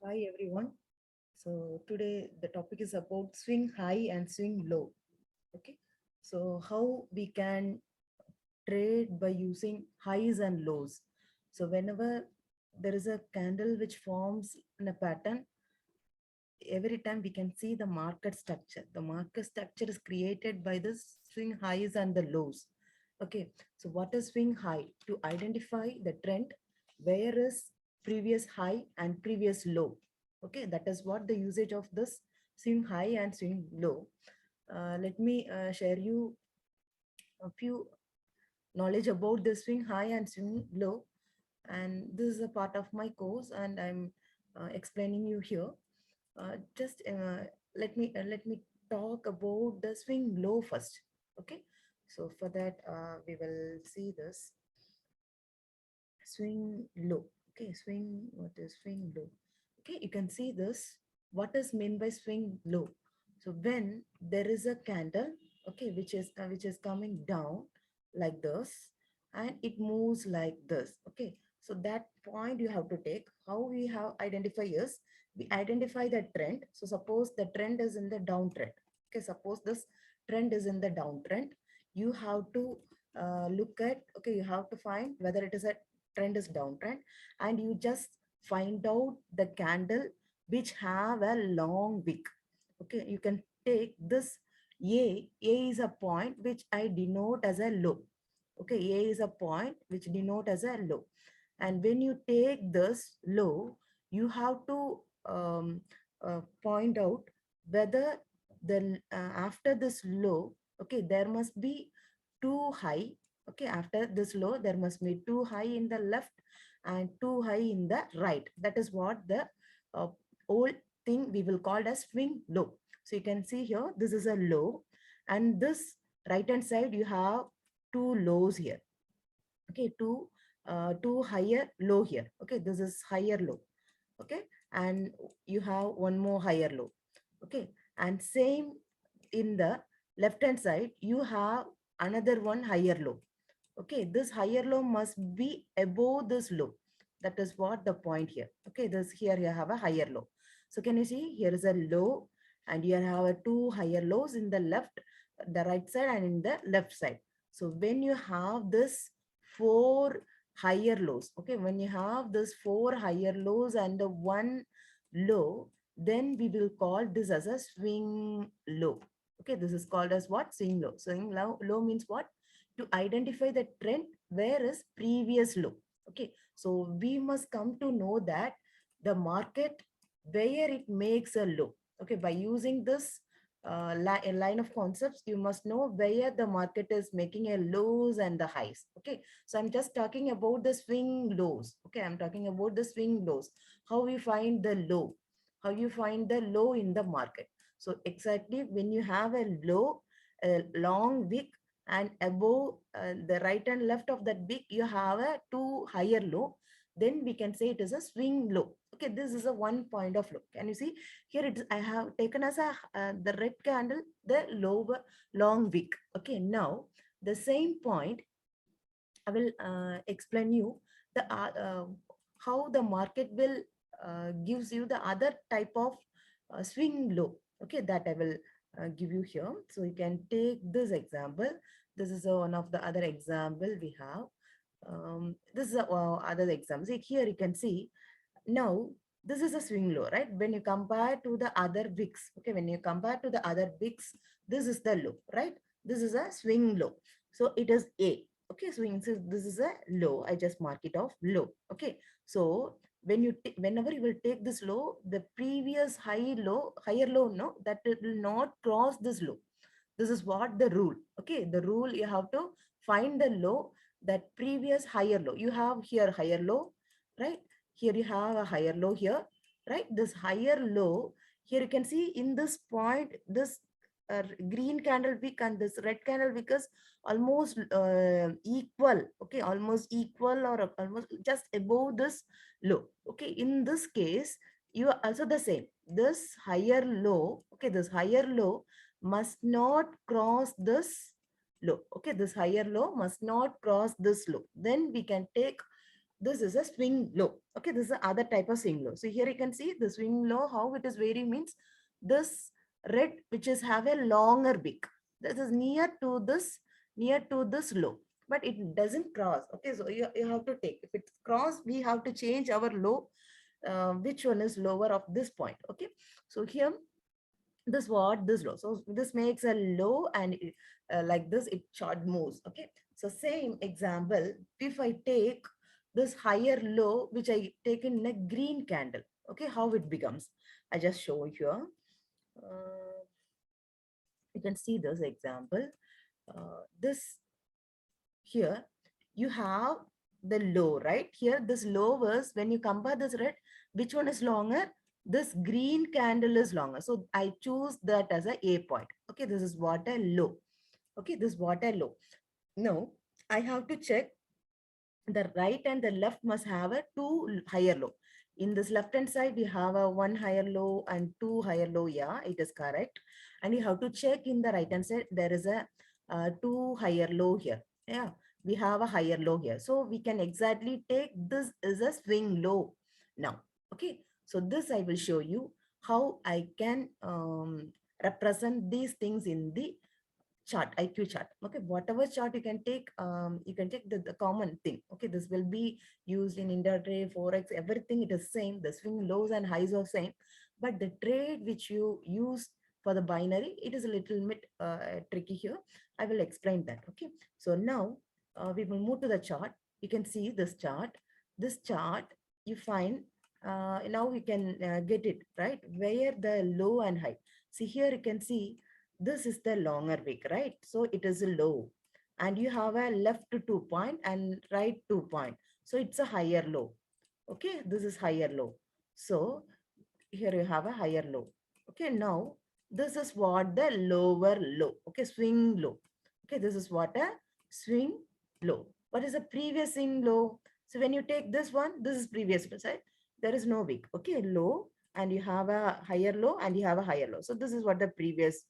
Hi everyone. So today the topic is about swing high and swing low. Okay. So how we can trade by using highs and lows. So whenever there is a candle which forms in a pattern, every time we can see the market structure. The market structure is created by the swing highs and the lows. Okay. So what is swing high? To identify the trend, where is previous high and previous low. Okay, that is what the usage of this swing high and swing low. Let me share you a few knowledge about the swing high and swing low. And this is a part of my course, and I'm explaining you here. Just let me talk about the swing low first. Okay, so for that we will see this swing low. Okay, swing, what is swing low? Okay, you can see this. What is meant by swing low? So when there is a candle, okay, which is coming down like this, and it moves like this. Okay, so that point you have to take. How we have identify is we identify the trend. So suppose the trend is in the downtrend. Okay, suppose this trend is in the downtrend. You have to look at, okay, you have to find whether it is a trend is downtrend, and you just find out the candle which have a long wick. Okay, you can take this a is a point which I denote as a low. Okay, a is a point which denote as a low, and when you take this low, you have to point out whether the after this low, okay, there must be too high. Okay, after this low there must be too high in the left and too high in the right. That is what the uh, old thing we will call as swing low. So you can see here, this is a low, and this right hand side you have two lows here. Okay, two higher low here. Okay, this is higher low. Okay, and you have one more higher low. Okay, and same in the left hand side you have another one higher low. Okay, this higher low must be above this low. That is what the point here. Okay, this here you have a higher low. So can you see, here is a low, and you have a two higher lows in the left, the right side, and in the left side. So when you have this four higher lows, okay, when you have this four higher lows and the one low, then we will call this as a swing low. Okay, this is called as what? Swing low. Swing low means what? To identify the trend where is previous low. Okay, so we must come to know that the market where it makes a low. Okay, by using this a line of concepts, you must know where the market is making a lows and the highs. Okay, so I'm just talking about the swing lows. Okay, I'm talking about the swing lows. How we find the low, how you find the low in the market. So exactly when you have a low, a long wick, and above the right and left of that wick you have a two higher low, then we can say it is a swing low. Okay, this is a one point of low. Can you see here? It is, I have taken as a the red candle, the lower long wick. Okay, now the same point I will explain you the how the market will gives you the other type of swing low. Okay, that I will give you here. So you can take this example. This is one of the other example we have. This is other example. See, here you can see now this is a swing low, right? When you compare to the other wicks, okay, when you compare to the other wicks, this is the low, right? This is a swing low. So it is A. Okay, swing, so this is a low. I just mark it off low. Okay, so when you whenever you will take this low, the previous higher low, no, that it will not cross this low. This is what the rule. Okay, the rule, you have to find the low, that previous higher low. You have here higher low, right? Here you have a higher low here, right? This higher low, here you can see in this point, this green candle wick and this red candle wick is almost equal. Okay, almost equal, or almost just above this low. Okay, in this case, you are also the same. This higher low, okay, this higher low must not cross this low. Okay, this higher low must not cross this low. Then we can take this is a swing low. Okay, this is the other type of swing low. So here you can see the swing low, how it is varying means this red, which is have a longer wick. This is near to this low, but it doesn't cross. Okay, so you have to take, if it's cross, we have to change our low, which one is lower of this point. Okay, so here this what this low, so this makes a low, and like this it chart moves. Okay, so same example, if I take this higher low, which I take in a green candle, okay, how it becomes, I just show here. uh, you can see this example. This here you have the low, right? Here this low was, when you compare this red, which one is longer? This green candle is longer, so I choose that as a point. Okay, this is what a low. Okay, this is what a low. Now I have to check the right and the left must have a two higher low. In this left hand side, we have a one higher low and two higher low. Yeah, it is correct. And you have to check in the right hand side, there is a two higher low here. Yeah, we have a higher low here. So we can exactly take this is a swing low now. Okay, so this I will show you how I can represent these things in the chart, IQ chart. Okay, whatever chart you can take the common thing. Okay, this will be used in intraday, forex, everything it is same. The swing lows and highs are same, but the trade which you use for the binary, it is a little bit tricky here. I will explain that. Okay, so now we will move to the chart. You can see this chart. This chart you find, now you can get it right where the low and high. See here you can see this is the longer wick, right? So it is a low, and you have a left 2 point and right 2 point. So it's a higher low. Okay, this is higher low. So here you have a higher low. Okay, now this is what the lower low. Okay, swing low. Okay, this is what a swing low. What is the previous swing low? So when you take this one, this is previous side. There is no wick. Okay, low, and you have a higher low and you have a higher low. So this is what the previous.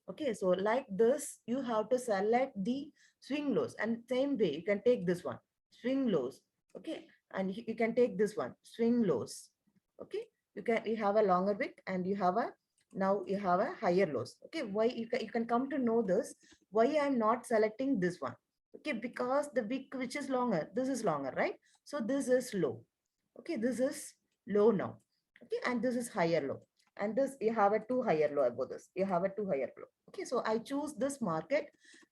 Okay, so like this, you have to select the swing lows, and same way you can take this one, swing lows. Okay, and you can take this one, swing lows. Okay, you have a longer wick and you have a, now you have a higher lows. Okay, why you can come to know this, why I'm not selecting this one. Okay, because the wick which is longer, this is longer, right? So this is low. Okay, this is low now. Okay, and this is higher low, and this you have a two higher low above this, you have a two higher low. Okay, so I choose this market.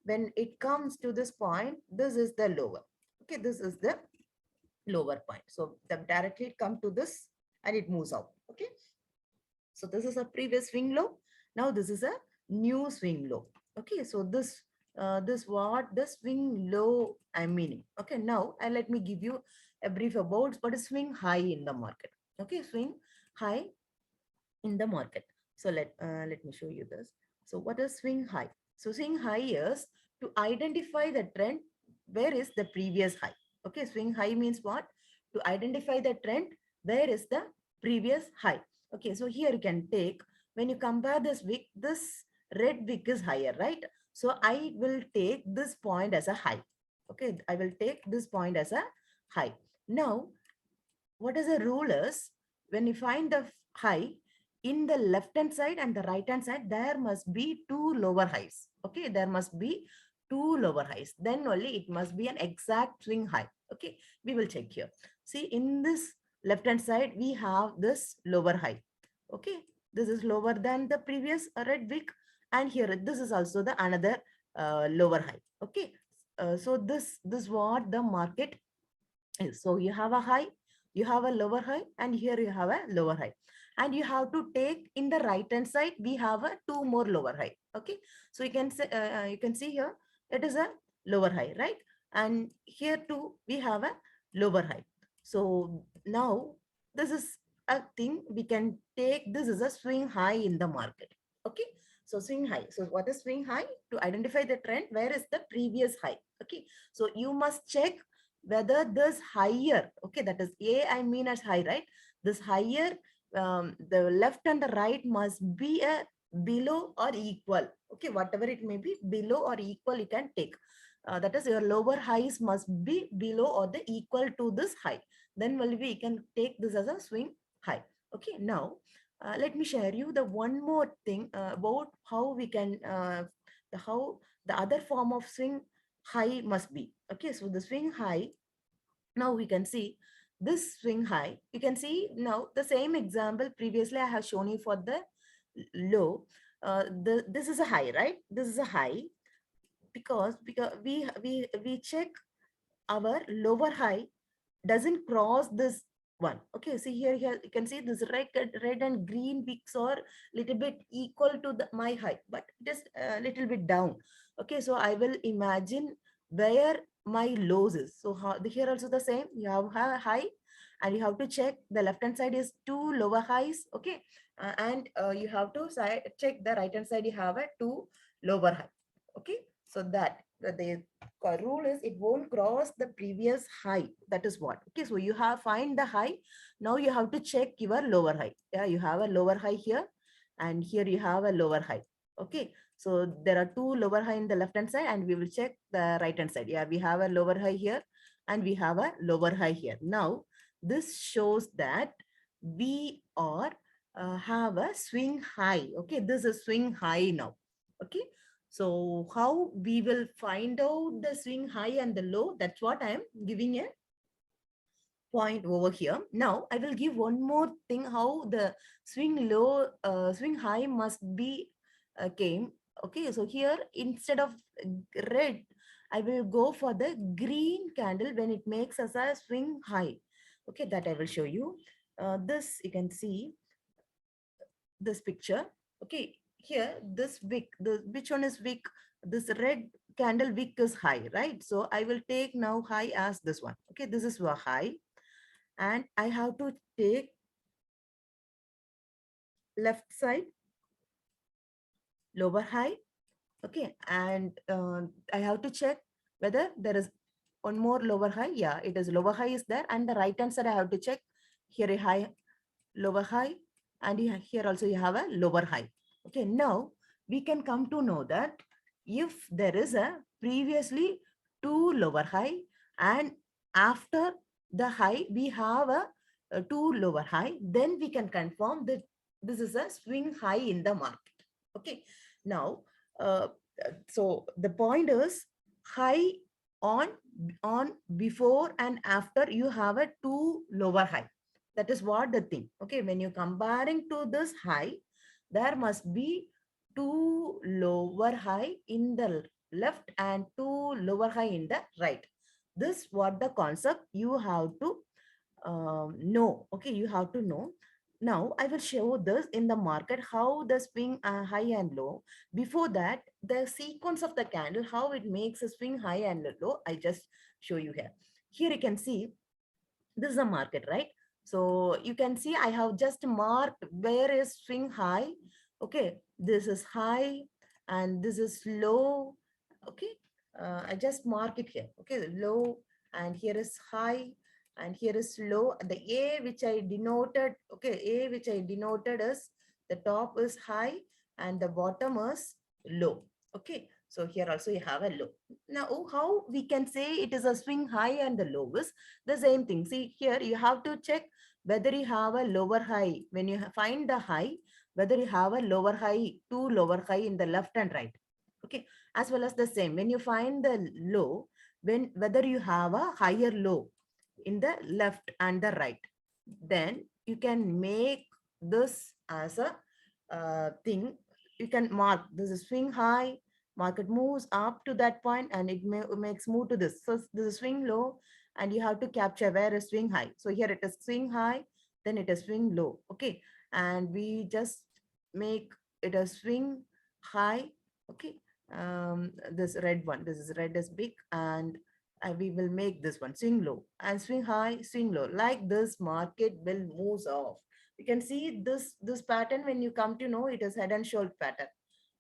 When it comes to this point, this is the lower. Okay, this is the lower point, so the directly it come to this and it moves out. Okay, so this is a previous swing low. Now this is a new swing low. Okay, so this what the swing low I'm meaning. Okay, now and let me give you a brief about what is swing high in the market. Okay, swing high in the market. So let me show you this. So what is swing high? So swing high is to identify the trend. Where is the previous high? Okay, swing high means what? To identify the trend. Where is the previous high? Okay, so here you can take, when you compare this wick, this red wick is higher, right? So I will take this point as a high. Okay, I will take this point as a high. Now what is the rule is, when you find the high, in the left hand side and the right hand side, there must be two lower highs. Okay, there must be two lower highs, then only it must be an exact swing high. Okay, we will check here. See, in this left hand side we have this lower high. Okay, this is lower than the previous red wick, and here this is also the another lower high. Okay, so this what the market is. So you have a high, you have a lower high, and here you have a lower high, and you have to take in the right hand side we have a two more lower high. Okay, so you can see here it is a lower high, right? And here too we have a lower high. So now this is a thing we can take, this is a swing high in the market. Okay, so swing high, so what is swing high? To identify the trend, where is the previous high? Okay, so you must check whether this higher, okay, that is a I mean as high, right? This higher, the left and the right must be a below or equal. Okay, whatever it may be, below or equal you can take. that is your lower highs must be below or the equal to this high. Then we can take this as a swing high. Okay, now let me share you the one more thing about how we can how the other form of swing high must be. Okay, so the swing high, now we can see this swing high. You can see now the same example previously I have shown you for the low. This is a high, right? This is a high because we check our lower high doesn't cross this one. Okay, see here you can see this red and green peaks are little bit equal to my high, but it is a little bit down. Okay, so I will imagine where my lows is. So here also the same, you have a high and you have to check the left hand side is two lower highs. Okay, and you have to check the right hand side, you have a two lower high. Okay, so that the rule is it won't cross the previous high. That is what. Okay, so you have find the high. Now you have to check your lower high. Yeah, you have a lower high here and here you have a lower high. Okay, so there are two lower high in the left hand side and we will check the right hand side. Yeah, we have a lower high here and we have a lower high here. Now this shows that we are have a swing high. Okay, this is swing high now. Okay, so how we will find out the swing high and the low, that's what I am giving a point over here. Now I will give one more thing how the swing low, swing high must be came. Okay, so here instead of red, I will go for the green candle when it makes us a swing high. Okay, that I will show you. This you can see this picture. Okay, here this wick, the which one is wick? This red candle wick is high, right? So I will take now high as this one. Okay, this is a high and I have to take left side lower high. Okay, and I have to check whether there is one more lower high. Yeah, it is lower high is there, and the right hand side I have to check here a high, lower high, and here also you have a lower high. Okay, now we can come to know that if there is a previously two lower high and after the high we have a two lower high, then we can confirm that this is a swing high in the market. Okay, now uh, so the point is high on before and after you have a two lower high. That is what the thing. Okay, when you're comparing to this high, there must be two lower high in the left and two lower high in the right. This what the concept you have to know. Okay, you have to know. Now I will show this in the market how the swing high and low. Before that, the sequence of the candle, how it makes a swing high and low, I just show you here. Here you can see this is a market, right? So you can see I have just marked where is swing high. Okay, this is high and this is low. Okay, I just mark it here. Okay, low and here is high and here is low. The A which I denoted, okay, A which I denoted is the top is high and the bottom is low. Okay, so here also you have a low. Now how we can say it is a swing high and the low is the same thing. See here you have to check whether you have a lower high. When you find the high, whether you have a lower high, two lower high in the left and right. Okay, as well as the same when you find the low, when whether you have a higher low in the left and the right, then you can make this as a thing. You can mark this is swing high, market moves up to that point and it makes move to this. So this is swing low and you have to capture where is swing high. So here it is swing high, then it is swing low. Okay, and we just make it a swing high. Okay, this red one, this is red is big and we will make this one swing low and swing high, swing low. Like this market will moves off. You can see this pattern. When you come to know, it is head and shoulder pattern,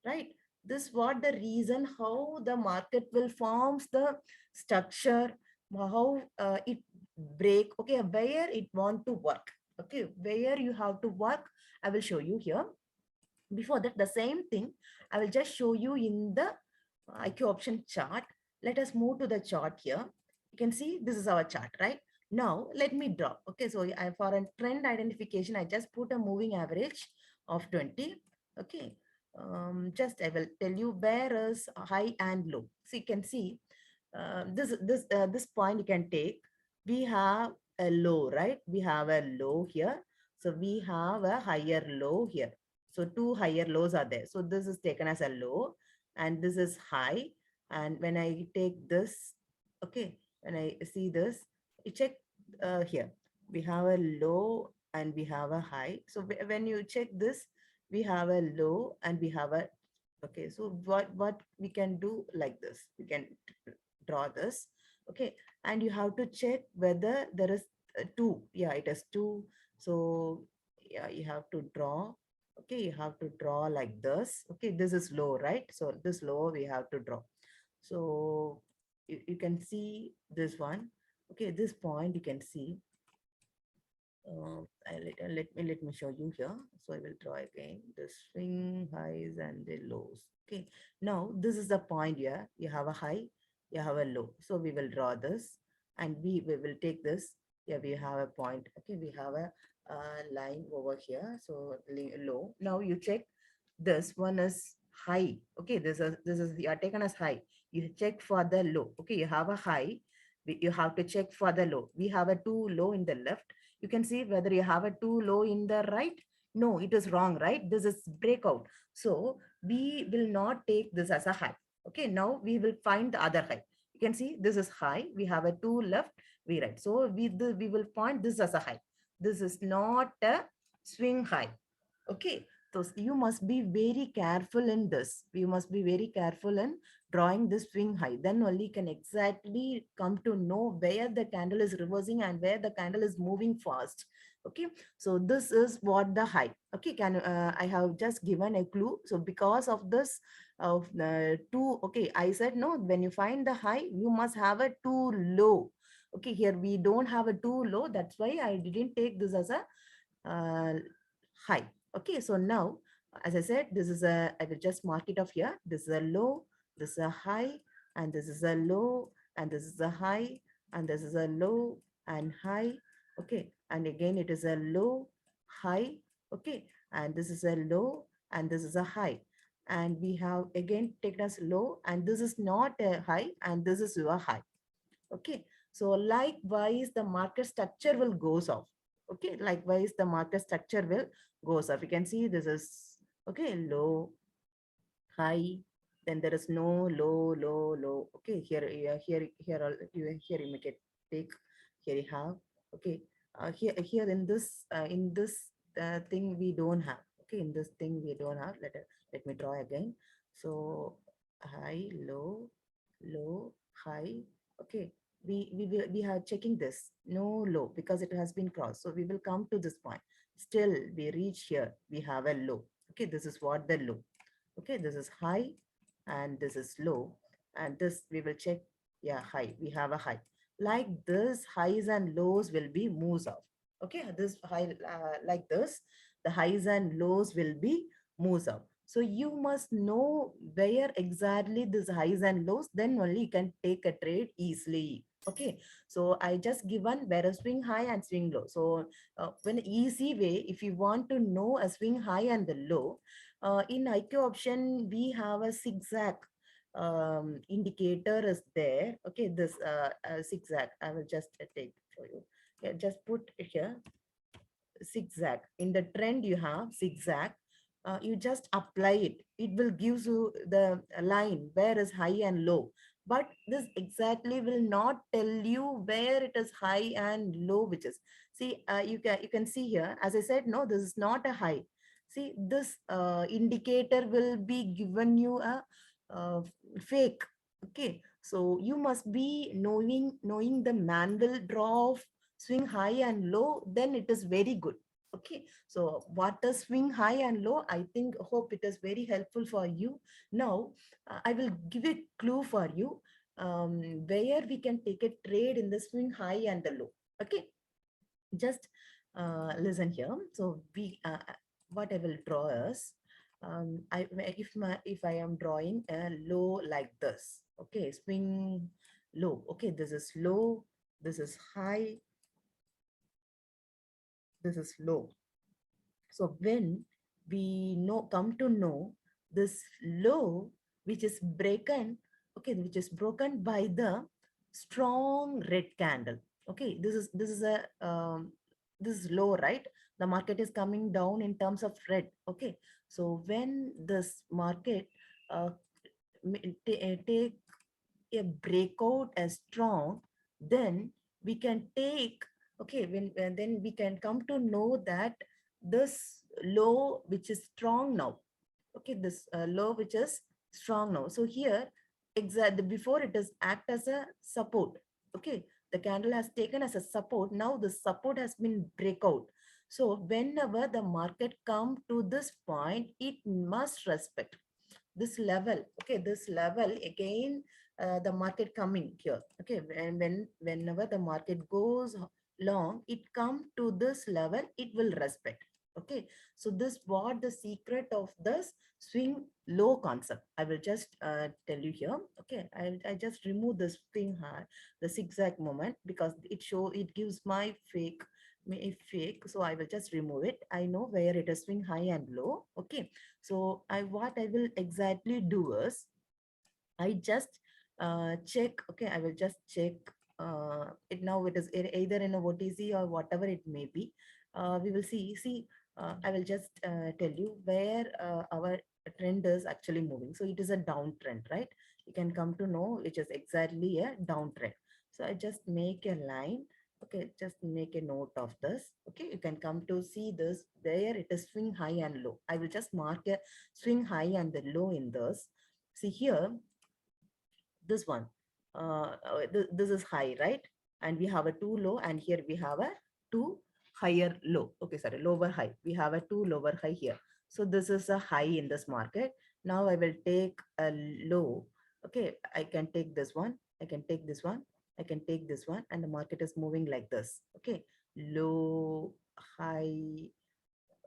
right? This what the reason how the market will forms the structure, how it break. Okay, where it want to work. Okay, where you have to work, I will show you here. Before that, the same thing I will just show you in the IQ option chart. Let us move to the chart here. You can see this is our chart, right? Now let me draw. Okay, so for a trend identification, I just put a moving average of 20. Okay, just I will tell you where is high and low. So you can see this point you can take. We have a low, right? We have a low here. So we have a higher low here. So two higher lows are there. So this is taken as a low and this is high. And when I take this, okay, when I see this, you check here. We have a low and we have a high. So when you check this, we have a low and we have a, okay, so what we can do like this, we can draw this, okay, and you have to check whether there is two. Yeah, it is two. So yeah, you have to draw. Okay, you have to draw like this. Okay, this is low, right? So this low we have to draw. So you can see this one. Okay, this point you can see. Let me show you here. So I will draw again the swing highs and the lows. Okay, now this is the point here. You have a high, you have a low. So we will draw this, and we will take this. Yeah, we have a point. Okay, we have a line over here. So low. Now you check. This one is high. Okay, this is you are taken as high. You check for the low. Okay, you have a high. You have to check for the low. We have a two low in the left. You can see whether you have a too low in the right. No, it is wrong, right? This is breakout. So we will not take this as a high. Okay, now we will find the other high. You can see this is high. We have a two left, we right. So we will point this as a high. This is not a swing high. Okay, so you must be very careful in this. You must be very careful in drawing this swing high. Then only can exactly come to know where the candle is reversing and where the candle is moving fast. Okay, so this is what the high. Okay, can I have just given a clue. So because of this of two, okay, I said no, when you find the high, you must have a too low. Okay, here we don't have a too low. That's why I didn't take this as a uh, high. Okay, so now, as I said, this is a, I will just mark it off here. This is a low, this is a high, and this is a low, and this is a high, and this is a low and high. Okay, and again, it is a low, high. Okay, and this is a low, and this is a high. And we have again taken as low, and this is not a high, and this is your high. Okay, so likewise the market structure will goes off. Okay, likewise the market structure will goes off. You can see this is okay, low, high, then there is no low, low, low. Okay, here here you make it take, here you have. Okay, here in this thing we don't have. Okay, in this thing we don't have. Let me draw again. So high, low, low, high. Okay, we are checking this no low because it has been crossed. So we will come to this point. Still we reach here, we have a low. Okay, this is what the low. Okay, this is high and this is low, and this we will check. Yeah, high, we have a high. Like this highs and lows will be moves off. Okay, this high like this, the highs and lows will be moves off. So you must know where exactly this highs and lows, then only you can take a trade easily. Okay, so I just given where a swing high and swing low. So when easy way, if you want to know a swing high and the low, in IQ option, we have a zigzag indicator is there. Okay, this zigzag, I will just take for you. Yeah, just put it here, zigzag. In the trend you have zigzag, you just apply it. It will give you the line where is high and low. But this exactly will not tell you where it is high and low, which is. See, you can see here, as I said, no, this is not a high. See, this indicator will be given you a fake. Okay, so you must be knowing the manual draw of swing high and low, then it is very good. Okay, so what is swing high and low? I think, hope it is very helpful for you. Now I will give a clue for you, where we can take a trade in the swing high and the low. Okay, just listen here. So we what I will draw is, if I am drawing a low like this. Okay, swing low. Okay, this is low, this is high, this is low. So when we come to know this low, which is broken, okay, which is broken by the strong red candle. Okay, this is a this is low, right? The market is coming down in terms of red. Okay, so when this market uh, take a breakout as strong, then we can take, okay, when then we can come to know that this low which is strong now, okay, this low which is strong now. So here, exactly before it is act as a support. Okay, the candle has taken as a support. Now the support has been breakout. So whenever the market come to this point, it must respect this level. Okay, this level again, the market coming here. Okay, and whenever the market goes long, it come to this level, it will respect. Okay, so this what the secret of this swing low concept. I will just tell you here. Okay, I just remove this thing high, the zigzag moment, because it gives my fake. So I will just remove it. I know where it is swing high and low. Okay, so what I will exactly do is I just check. Okay, I will just check it now. It is either in a OTC or whatever it may be. We will see. I will just tell you where our trend is actually moving. So it is a downtrend, right? You can come to know which is exactly a downtrend. So I just make a line. Okay, just make a note of this. Okay, you can come to see this where it is swing high and low. I will just mark a swing high and the low in this. See here, this one, this is high, right? And we have a two low, and here we have a two higher low. Okay, sorry, lower high. We have a two lower high here. So this is a high in this market. Now I will take a low. Okay, I can take this one, I can take this one, I can take this one, and the market is moving like this. Okay, low, high.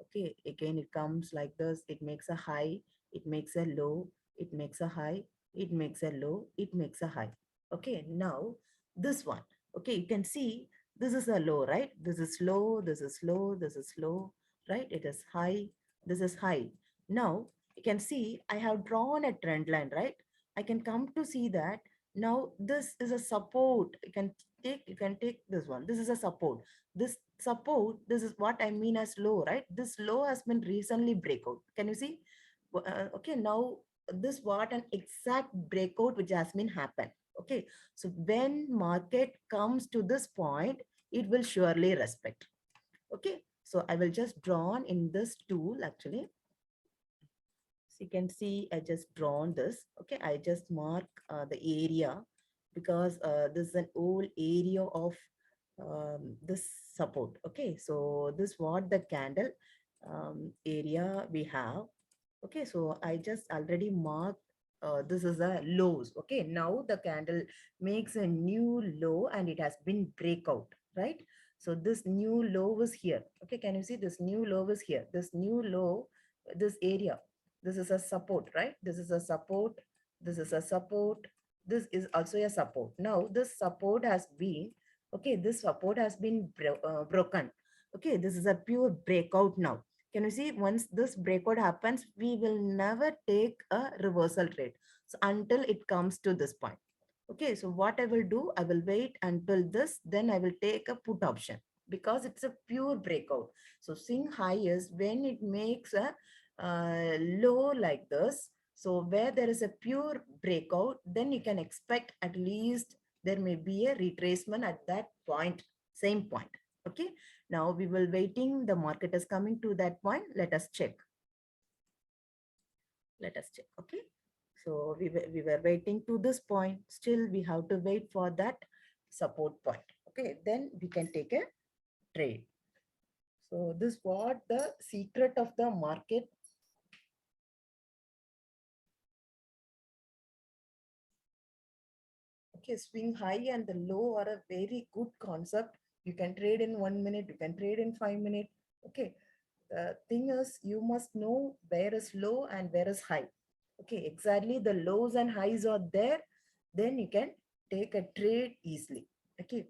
Okay, again it comes like this. It makes a high, it makes a low, it makes a high, it makes a low, it makes a high. Okay, now this one. Okay, you can see this is a low, right? This is low, this is low, this is low, right? It is high, this is high. Now you can see I have drawn a trend line, right? I can come to see that now this is a support. You can take this one. This is a support. This support, this is what I mean as low, right? This low has been recently breakout. Can you see? Okay, now this what an exact breakout which has been happened. Okay, so when market comes to this point, it will surely respect. Okay, so I will just draw on in this tool actually. So you can see I just drawn this. Okay, I just mark the area because this is an old area of this support. Okay, so this what the candle area we have. Okay, so I just already marked this is a lows. Okay, now the candle makes a new low and it has been breakout, right? So this new low is here. Okay, can you see this new low is here? This new low, this area, this is a support, right? This is a support, this is a support, this is also a support. Now this support has been, okay, this support has been broken. Okay, this is a pure breakout now. Can you see, once this breakout happens, we will never take a reversal trade, so until it comes to this point. Okay, so what I will do, I will wait until this, then I will take a put option because it's a pure breakout. So swing high is when it makes a low like this. So where there is a pure breakout, then you can expect at least there may be a retracement at that point, same point. Okay, now we will waiting, the market is coming to that point. Let us check. Let us check. Okay, so we were waiting to this point. Still we have to wait for that support point. Okay, then we can take a trade. So this what the secret of the market. Okay, swing high and the low are a very good concept. You can trade in 1 minute, you can trade in 5 minutes. Okay, the thing is you must know where is low and where is high. Okay, exactly the lows and highs are there. then you can take a trade easily. Okay.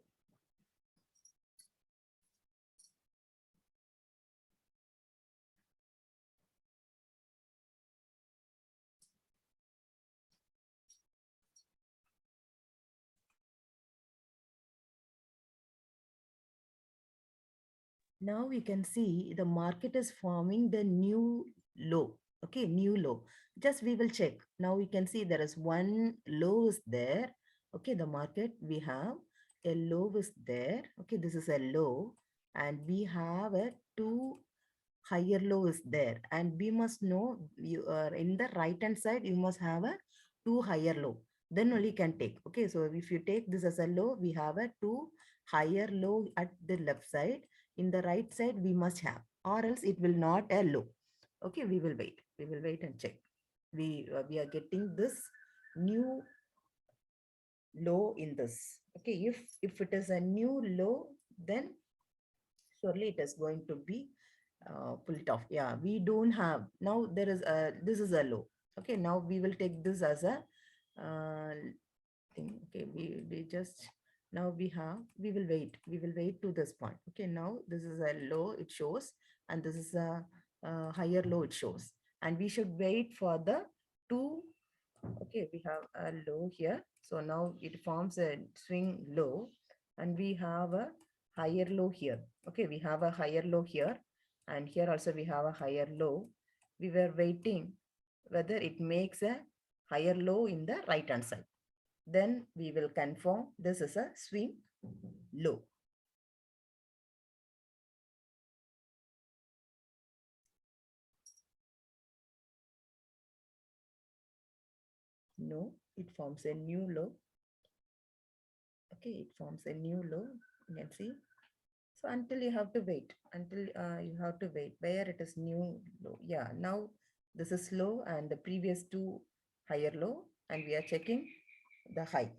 Now we can see the market is forming the new low. Okay, new low. Just we will check. Now we can see there is one low is there. Okay, the market we have a low is there. Okay, this is a low, and we have a two higher low is there, and we must know you are in the right hand side. You must have a two higher low. Then only can take. Okay, so if you take this as a low, we have a two higher low at the left side. In the right side we must have, or else it will not a low. Okay, we will wait and check. We are getting this new low in this. Okay, if it is a new low, then surely it is going to be pulled off. Yeah, we don't have now. There is a, this is a low. Okay, now we will take this as a uh, thing. Okay, we just, now we will wait to this point. Okay, now this is a low it shows, and this is a higher low it shows, and we should wait for the two. Okay, we have a low here, so now it forms a swing low, and we have a higher low here. Okay, we have a higher low here, and here also we have a higher low. We were waiting whether it makes a higher low in the right hand side, then we will confirm this is a swing low. No, it forms a new low. Okay, it forms a new low. You can see. So until you have to wait, until you have to wait where it is new low. Yeah, now this is low and the previous two higher low, and we are checking the high.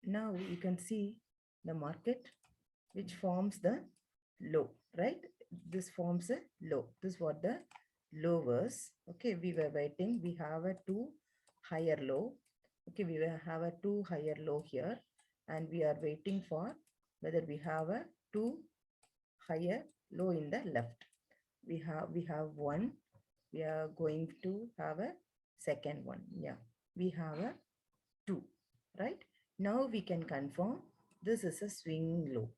Now you can see the market which forms the low, right? This forms a low. This is what the low was. Okay, we were waiting. We have a two higher low. Okay, we will have a two higher low here, and we are waiting for whether we have a two higher low in the left. We have one. We are going to have a second one. Yeah, we have a two, right? Now we can confirm this is a swing low.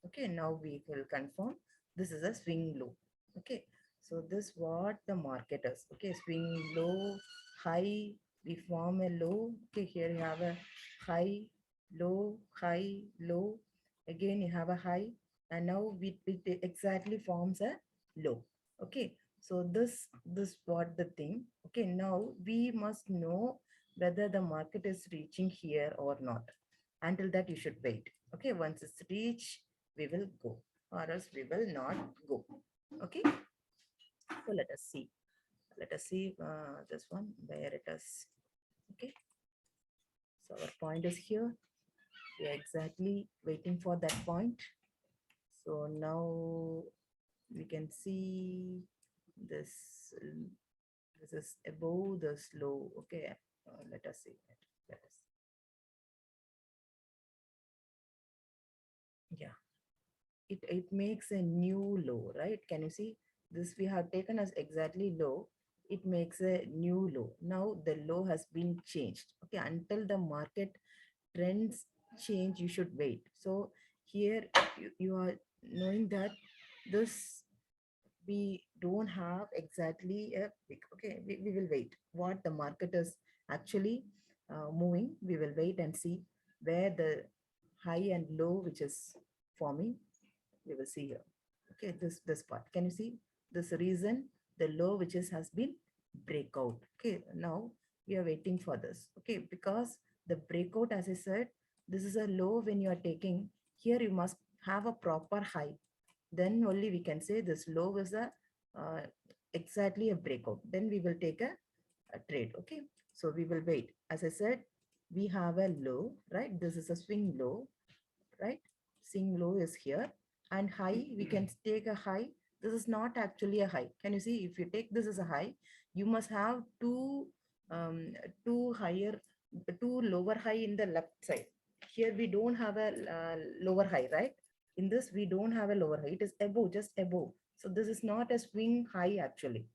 Okay, now we will confirm this is a swing low. Okay, so this what the market is. Okay, swing low, high, we form a low. Okay, here you have a high, high, low. Again, you have a high, and now it exactly forms a low. Okay, so this what the thing. Okay, now we must know whether the market is reaching here or not. Until that, you should wait. Okay, once it's reached, we will go, or else we will not go. Okay, so let us see this one where it is. Okay, so our point is here. We are exactly waiting for that point. So now we can see this. This is above the slow. Okay, let us see that. Let us. Yeah, it makes a new low, right? Can you see this? We have taken as exactly low. It makes a new low. Now the low has been changed. Okay, until the market trends change, you should wait. So here you are knowing that this, we don't have exactly a pick. Okay, we will wait what the market is actually moving. We will wait and see where the high and low which is forming, we will see here. Okay, this part, can you see this reason, the low which is has been breakout. Okay, now we are waiting for this. Okay, because the breakout, as I said, this is a low. When you are taking here, you must have a proper high, then only we can say this low is a uh, exactly a breakout, then we will take a trade. Okay, so we will wait. As I said, we have a low, right? This is a swing low, right? Swing low is here, and high, we can take a high This is not actually a high. Can you see? If you take this as a high, you must have um, two higher, two lower high in the left side. Here we don't have a lower high, right? In this, we don't have a lower high. It is above, just above. So this is not a swing high actually.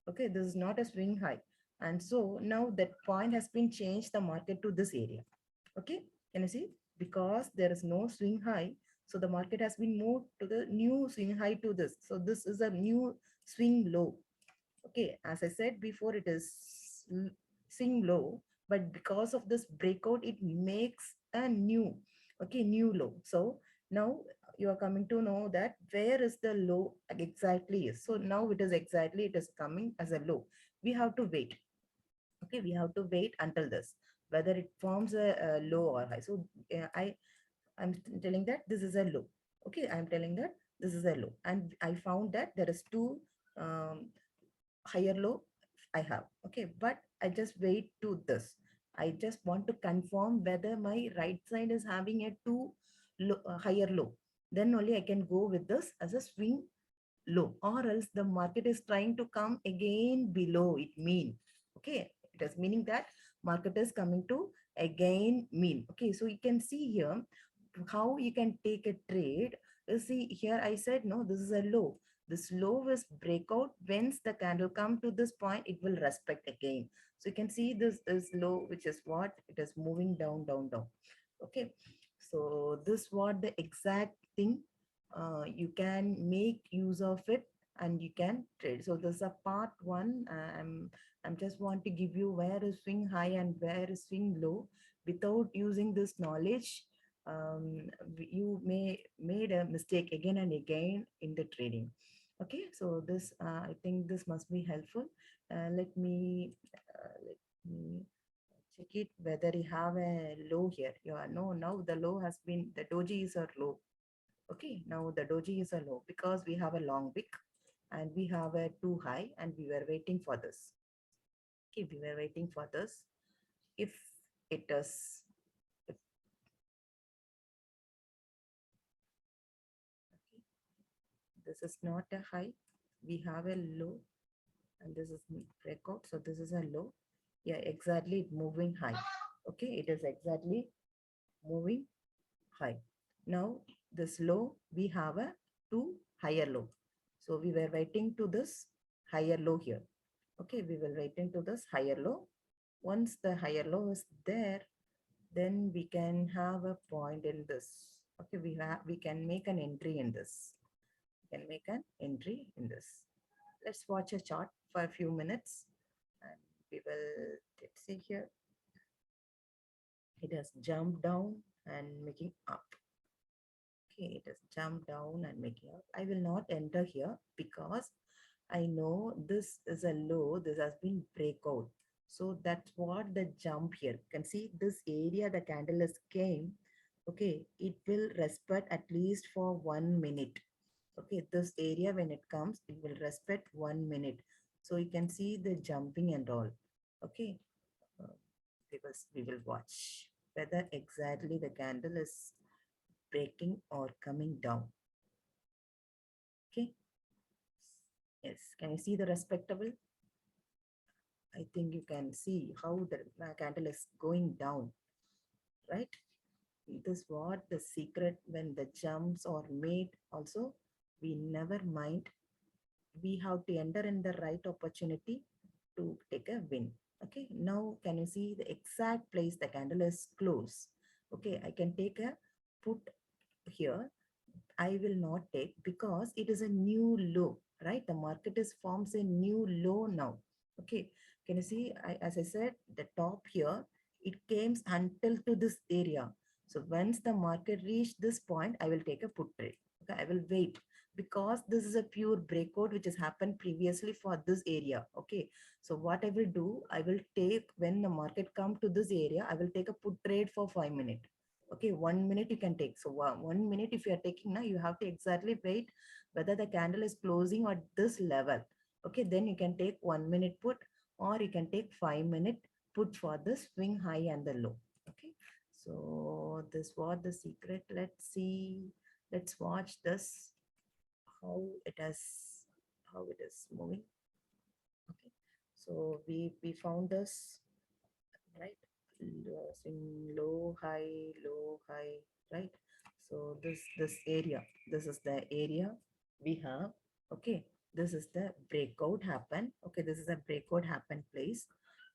Okay, this is not a swing high. And so now that point has been changed the market to this area. Okay, can you see? Because there is no swing high, so the market has been moved to the new swing high to this. So this is a new swing low. Okay, as I said before, it is swing low, but because of this breakout, it makes a new, okay, new low. So now you are coming to know that where is the low exactly is. So now it is exactly, it is coming as a low. We have to wait. Okay, we have to wait until this, whether it forms a low or high. So I'm telling that this is a low. Okay, I'm telling that this is a low, and I found that there is two um, higher low I have. Okay, but I just wait to this. I just want to confirm whether my right side is having a two low, higher low. Then only I can go with this as a swing low, or else the market is trying to come again below it mean. Okay, it is meaning that market is coming to again mean. Okay, so you can see here how you can take a trade. You see here I said no, this is a low. This low is breakout. Once the candle come to this point, it will respect again. So you can see this is low, which is what it is moving down, down, down. Okay, so this what the exact thing, you can make use of it and you can trade. So this is a part one. I'm just want to give you where is swing high and where is swing low. Without using this knowledge, you may made a mistake again and again in the trading. Okay, so this I think this must be helpful. Let me check it whether you have a low here. Yeah, no, now the low has been, the doji is a low. Okay, now the doji is a low because we have a long wick and we have a too high and we were waiting for this. Okay, we were waiting for this. If it is, if, okay, this is not a high, we have a low and this is breakout. So this is a low. Yeah, exactly moving high. Okay, it is exactly moving high. Now this low, we have a two higher low. So we were waiting to this higher low here. Okay, we will waiting to this higher low. Once the higher low is there, then we can have a point in this. Okay, we can make an entry in this. We can make an entry in this. Let's watch a chart for a few minutes and we will, let's see here. It has jumped down and making up. Okay, it has jumped down and making up. I will not enter here because I know this is a low, this has been breakout. So that's what the jump here. You can see this area the candle has came. Okay, it will respect at least for 1 minute. Okay, this area when it comes, it will respect 1 minute. So you can see the jumping and all. Okay, uh, we will watch whether exactly the candle is breaking or coming down. Okay, yes, can you see the respectable? I think you can see how the candle is going down, right? This what the secret when the jumps are made also, we never mind. We have to enter in the right opportunity to take a win. Okay, now can you see the exact place the candle is close? Okay, I can take a put here. I will not take because it is a new low, right? The market is forms a new low now. Okay, can you see? As I said, the top here, it came until to this area. So once the market reached this point, I will take a put trade. Okay, I will wait because this is a pure breakout which has happened previously for this area. Okay, so what I will do, I will take when the market come to this area, I will take a put trade for 5 minutes. Okay, 1 minute you can take. So 1 minute if you are taking now, you have to exactly wait whether the candle is closing at this level. Okay, then you can take 1 minute put or you can take 5 minute put for the swing high and the low. Okay, so this was the secret. Let's see, let's watch this how it has how it is moving. Okay, so we found this, right? Swing low, high, right? So this area, this is the area we have. Okay, this is the breakout happen. Okay, this is a breakout happen place.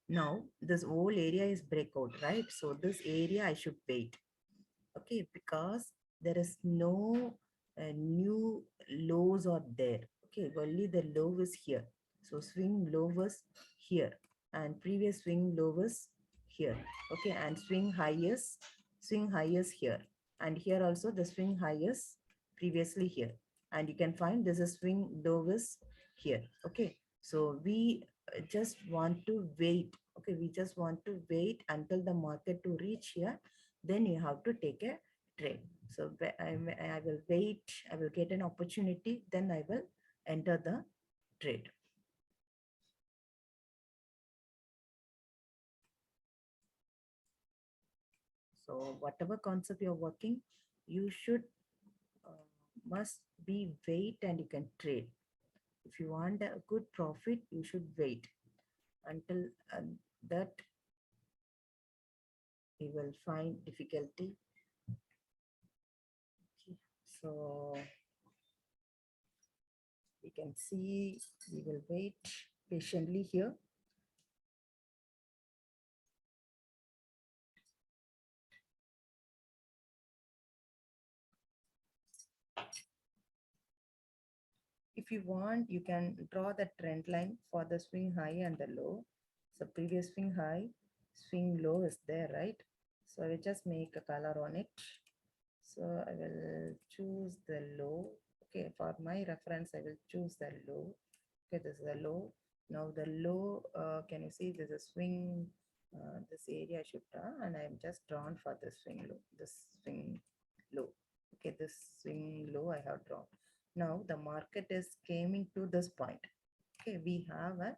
Now this whole area is breakout, right? So this area I should wait. Okay, because there is no new lows are there. Okay, only the low is here. So swing low was here, and previous swing low was here. Okay, and swing highest here, and here also the swing highest previously here, and you can find this is swing low is here. Okay, so we just want to wait. Okay, we just want to wait until the market to reach here, then you have to take a trade. So I will wait, I will get an opportunity, then I will enter the trade. So whatever concept you're working, you should must be wait and you can trade. If you want a good profit, you should wait until that you will find difficulty. Okay. So we can see, we will wait patiently here. If you want, you can draw the trend line for the swing high and the low. So previous swing high, swing low is there, right? So I will just make a color on it. So I will choose the low. Okay, for my reference, I will choose the low. Okay, this is the low. Now the low, can you see there's a swing, this area I should draw, and I'm just drawn for the swing low, this swing low. Okay, this swing low I have drawn. Now the market is coming to this point. Okay, we have a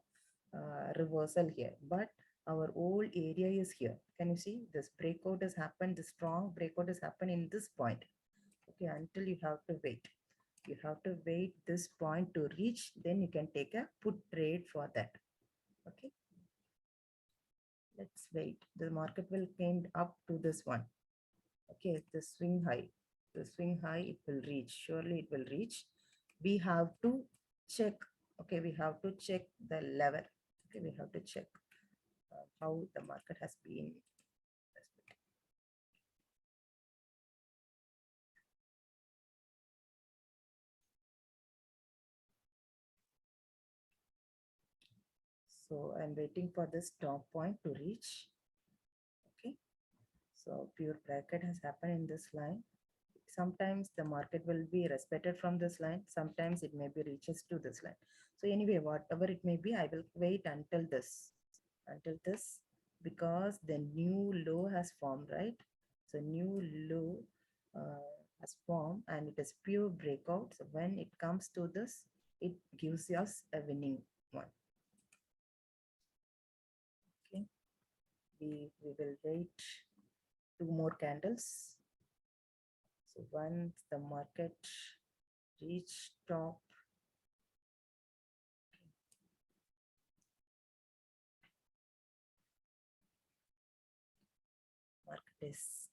reversal here, but our old area is here. Can you see this breakout has happened? The strong breakout has happened in this point. Okay, until you have to wait. You have to wait this point to reach, then you can take a put trade for that. Okay, let's wait. The market will come up to this one. Okay, the swing high. The swing high, it will reach. Surely it will reach. We have to check. Okay, we have to check the level. Okay, we have to check how the market has been. So I'm waiting for this top point to reach. Okay, so pure bracket has happened in this line. Sometimes the market will be respected from this line. Sometimes it may be reaches to this line. So anyway, whatever it may be, I will wait until this, because the new low has formed, right? So new low has formed and it is pure breakout. So when it comes to this, it gives us a winning one. Okay, we will wait 2 more candles. So once the market reach top, market is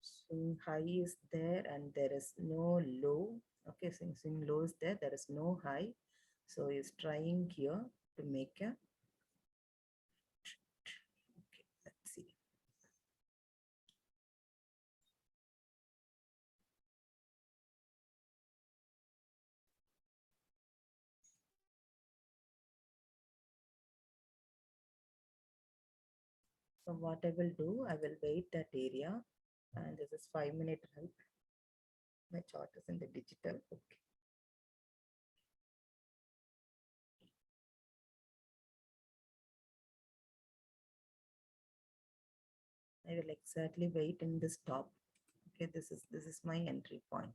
swing high is there and there is no low. Okay, swing low is there, there is no high. So he's trying here to make a, okay, let's see. So what I will do, I will wait that area, and this is 5 minute right. My chart is in the digital. Okay. I will exactly wait in this top. Okay, this is my entry point.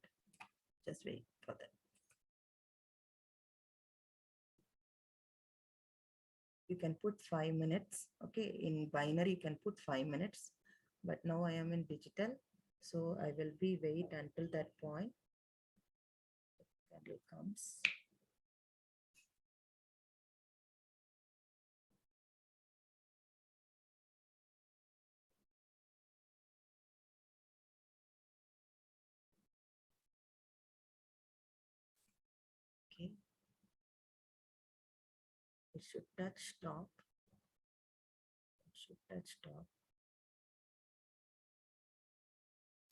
Just wait for that. You can put 5 minutes. Okay, in binary you can put 5 minutes, but now I am in digital, so I will be wait until that point candle comes. It should touch top. It should touch top.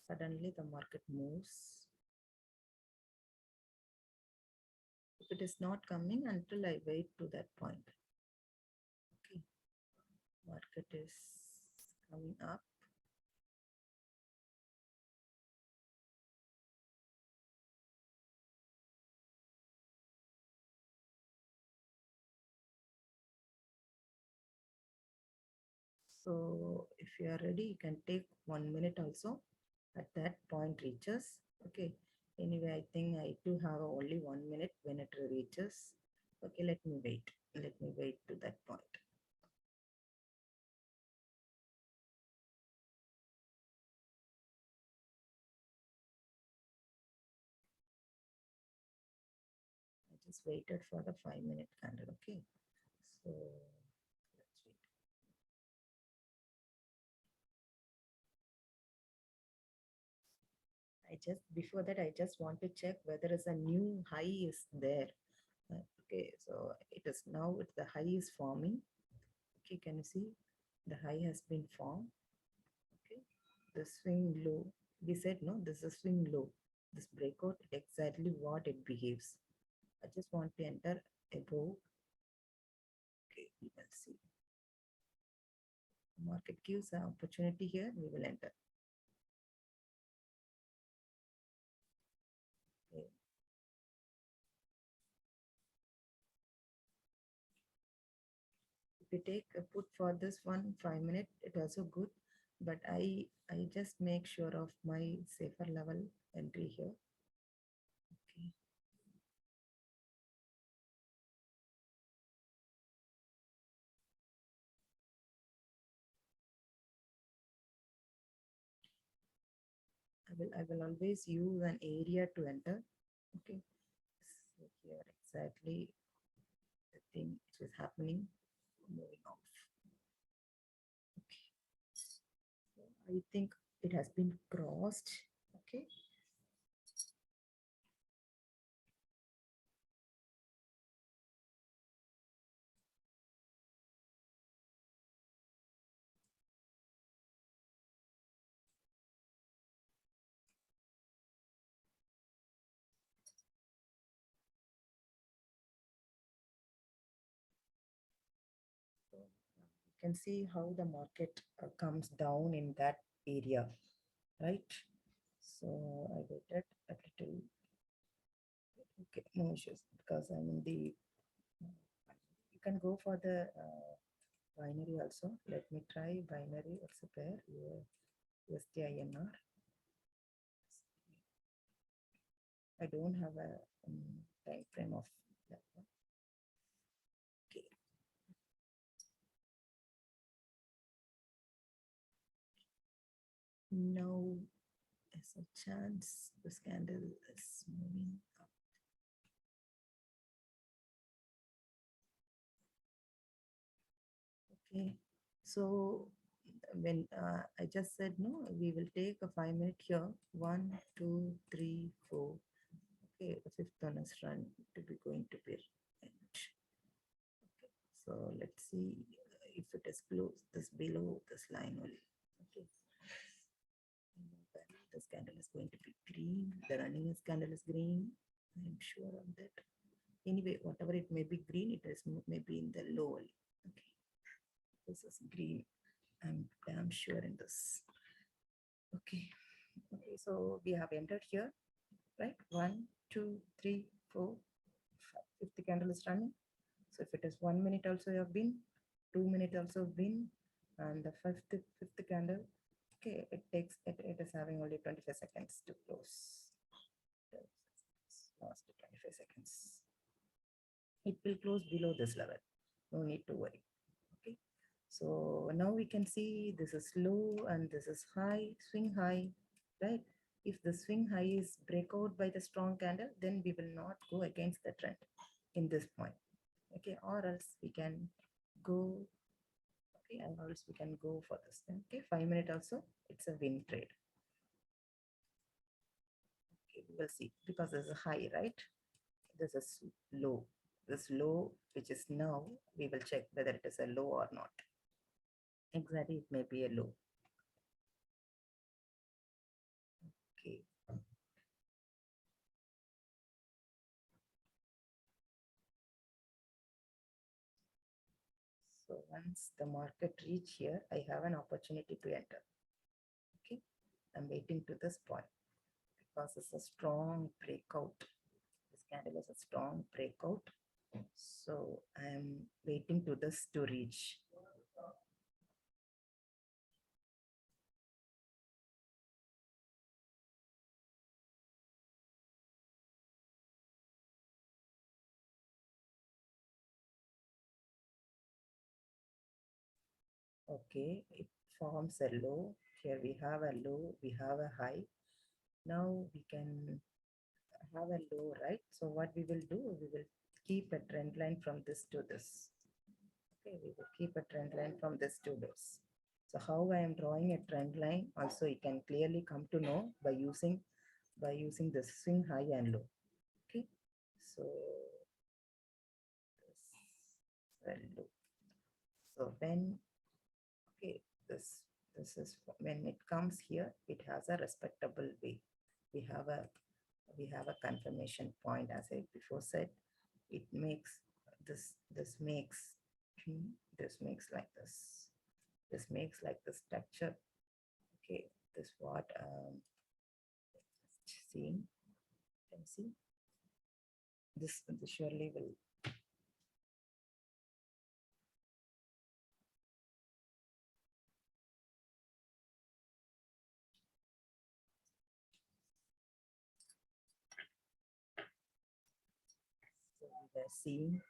Suddenly the market moves. If it is not coming until I wait to that point. Okay, market is coming up. So if you are ready, you can take 1 minute also at that point reaches. Okay. Anyway, I think I do have only 1 minute when it reaches. Okay, let me wait. Let me wait to that point. I just waited for the 5 minute candle. Okay. So let's wait. I just before that I just want to check whether is a new high is there. Okay, so it is now the high is forming. Okay, can you see the high has been formed? Okay, the swing low. We said no, this is swing low. This breakout exactly what it behaves. I just want to enter above. Okay, we will see. Market gives an opportunity here. We will enter. Okay. If you take a put for this one 5 minute, it also good. But I just make sure of my safer level entry here. Okay. I will always use an area to enter. Okay. So here exactly the thing which is happening, moving off. Okay. So I think it has been crossed. Okay. So you can see how the market comes down in that area, right? So I waited a little. Okay, no issues because I'm in the. You can go for the binary also. Let me try binary. It's a pair. USD I don't have a time frame of that one. Okay. Now, there's a chance this candle is moving up. Okay. So when I just said no, we will take a 5 minute here. 1, 2, 3, 4. Okay, the fifth one is run to be going to be end. Okay, so let's see if it is close this below this line only. Okay. This candle is going to be green. The running candle is green. I'm sure of that. Anyway, whatever it may be green, it is maybe in the low. Okay, this is green. I'm damn sure in this. Okay. Okay, so we have entered here, right? 1, 2, 3, 4, 5. Fifth candle is running. So if it is 1 minute also you have been, 2 minute also been, and the fifth candle, okay, it is having only 25 seconds to close. Last 25 seconds. It will close below this level. No need to worry. Okay. So now we can see this is low and this is high, swing high, right? If the swing high is breakout by the strong candle, then we will not go against the trend in this point. Okay, or else we can go, okay, and else we can go for this. Okay, 5 minute also, it's a win trade. Okay, we will see because this is high, right? This is low. this low, which is now, we will check whether it is a low or not. Exactly, it may be a low. Okay. So once the market reach here, I have an opportunity to enter. Okay, I'm waiting to this point because it's a strong breakout. This candle is a strong breakout. So I'm waiting to this to reach. Okay, it forms a low. Here we have a low, we have a high. Now we can have a low, right? So what we will do, we will keep a trend line from this to this. Okay, we will keep a trend line from this to this. So how I am drawing a trend line, also you can clearly come to know by using the swing high and low. Okay, so this will look. So when okay, this is when it comes here, it has a respectable way. We have a we have a confirmation point, as I before said. It makes this makes this makes like this. This makes like the structure. Okay, this what seeing can see this surely will. So we were seeing.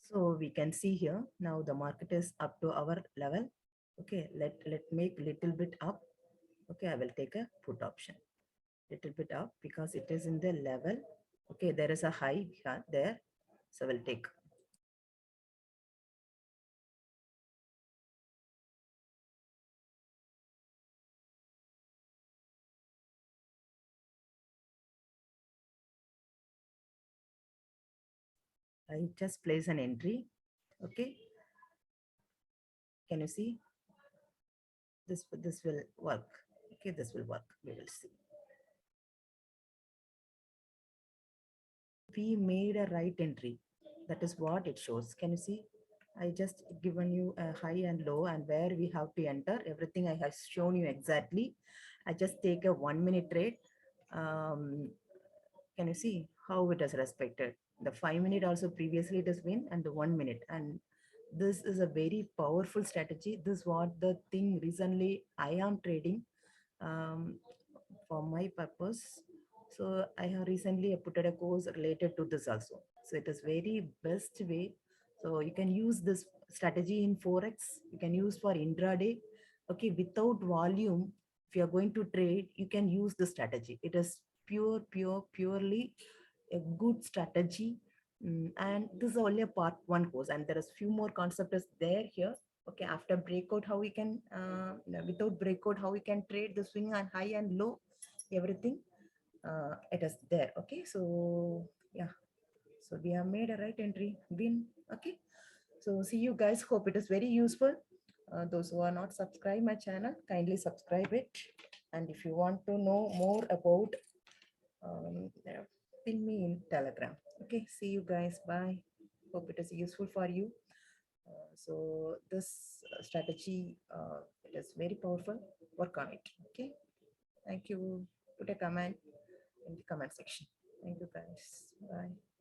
So we can see here now the market is up to our level. Okay, let make little bit up. Okay, I will take a put option. Little bit up because it is in the level. Okay, there is a high there. So we'll take. I just place an entry. Okay, can you see? This will work. Okay, this will work. We will see. We made a right entry. That is what it shows. Can you see? I just given you a high and low and where we have to enter. Everything I have shown you exactly. I just take a 1 minute trade. Um, can you see how it is respected? The 5 minute also previously it is win and the 1 minute. And this is a very powerful strategy. This is what the thing recently I am trading. Um, for my purpose. So I have recently put a course related to this also. So it is very best way. So you can use this strategy in Forex. You can use for intraday. Okay, without volume, if you are going to trade, you can use the strategy. It is purely a good strategy. And this is only a part one course, and there is few more concepts there here. Okay, after breakout, how we can without breakout, how we can trade the swing and high and low, everything it is there. Okay, so yeah, so we have made a right entry win. Okay, so see you guys, hope it is very useful. Those who are not subscribed my channel, kindly subscribe it. And if you want to know more about, yeah, ping me in Telegram. Okay, see you guys. Bye. Hope it is useful for you. So this strategy, it is very powerful. Work on it. Okay. Thank you. Put a comment in the comment section. Thank you guys. Bye.